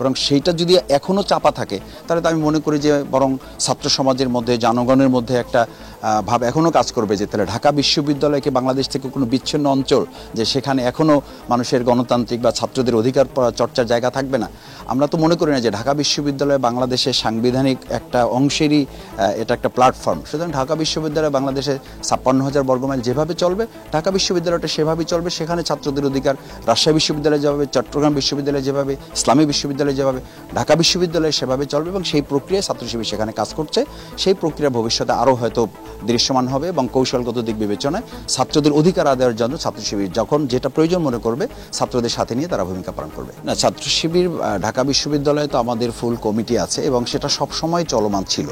বরং সেইটা যদি এখনও চাপা থাকে তাহলে তো আমি মনে করি যে বরং ছাত্র সমাজের মধ্যে জনগণের মধ্যে একটা ভাব এখনও কাজ করবে যে তাহলে ঢাকা বিশ্ববিদ্যালয়কে বাংলাদেশ থেকে কোনো বিচ্ছিন্ন অঞ্চল, যে সেখানে এখনও মানুষের গণতান্ত্রিক বা ছাত্রদের অধিকার চর্চার জায়গা থাকবে না। আমরা তো মনে করি না যে ঢাকা বিশ্ববিদ্যালয় বাংলাদেশের সাংবিধানিক একটা অংশেরই এটা একটা প্ল্যাটফর্ম। সুতরাং ঢাকা বিশ্ববিদ্যালয় বাংলাদেশে 56,000 বর্গমাইল যেভাবে চলবে ঢাকা বিশ্ববিদ্যালয়টা সেভাবেই চলবে। সেখানে ছাত্রদের অধিকার রাজশাহী বিশ্ববিদ্যালয়ে যেভাবে, চট্টগ্রাম বিশ্ববিদ্যালয়ে যেভাবে, ইসলামী বিশ্ববিদ্যালয়ে যেভাবে, ঢাকা বিশ্ববিদ্যালয়ে সেভাবে চলবে এবং সেই প্রক্রিয়ায় ছাত্র শিবির সেখানে কাজ করছে। সেই প্রক্রিয়া ভবিষ্যতে আরও হয়তো দৃশ্যমান হবে এবং কৌশলগত দিক বিবেচনায় ছাত্রদের অধিকার আদায়ের জন্য ছাত্র শিবির যখন যেটা প্রয়োজন মনে করবে ছাত্রদের সাথে নিয়ে তারা ভূমিকা পালন করবে। না, ছাত্র শিবির ঢাকা বিশ্ববিদ্যালয়ে তো আমাদের ফুল কমিটি আছে এবং সেটা সবসময় চলমান ছিল,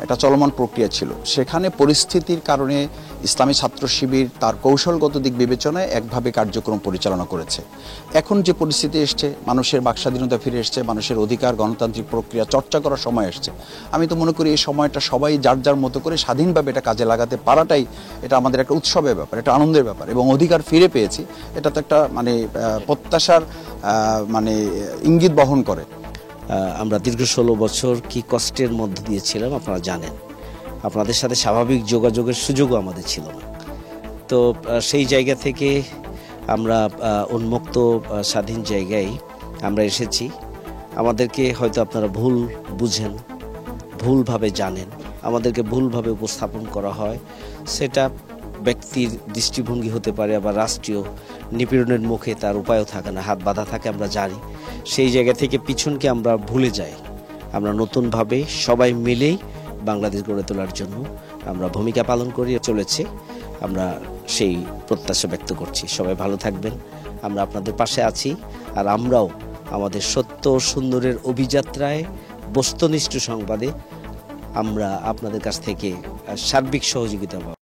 একটা চলমান প্রক্রিয়া ছিল। সেখানে পরিস্থিতির কারণে ইসলামী ছাত্র শিবির তার কৌশলগত দিক বিবেচনায় একভাবে কার্যক্রম পরিচালনা করেছে। এখন যে পরিস্থিতি এসছে, মানুষের বাকস্বাধীনতা ফিরে এসছে, মানুষের অধিকার গণতান্ত্রিক প্রক্রিয়া চর্চা করার সময় এসছে। আমি তো মনে করি এই সময়টা সবাই যার যার মতো করে স্বাধীনভাবে এটা কাজে লাগাতে পারাটাই এটা আমাদের একটা উৎসবের ব্যাপার, একটা আনন্দের ব্যাপার এবং অধিকার ফিরে পেয়েছি। এটা তো একটা প্রত্যাশার ইঙ্গিত বহন করে। আমরা দীর্ঘ 16 বছর কি কষ্টের মধ্য দিয়েছিলাম আপনারা জানেন। আপনাদের সাথে স্বাভাবিক যোগাযোগের সুযোগও আমাদের ছিল না। তো সেই জায়গা থেকে আমরা উন্মুক্ত স্বাধীন জায়গায় আমরা এসেছি। আমাদেরকে হয়তো আপনারা ভুল বুঝেন, ভুলভাবে জানেন, আমাদেরকে ভুলভাবে উপস্থাপন করা হয়। সেটা ব্যক্তির দৃষ্টিভঙ্গি হতে পারে, আবার রাষ্ট্রীয় নিপীড়নের মুখে তার উপায়ও থাকে না, হাত বাঁধা থাকে, আমরা জানি। সেই জায়গা থেকে পিছনকে আমরা ভুলে যাই। আমরা নতুনভাবে সবাই মিলেই বাংলাদেশ গড়ে তোলার জন্য আমরা ভূমিকা পালন করে চলেছি। আমরা সেই প্রত্যাশা ব্যক্ত করছি। সবাই ভালো থাকবেন, আমরা আপনাদের পাশে আছি। আর আমরাও আমাদের সত্য সুন্দরের অভিযাত্রায় বস্তুনিষ্ঠ সংবাদে আমরা আপনাদের কাছ থেকে সার্বিক সহযোগিতা পাব।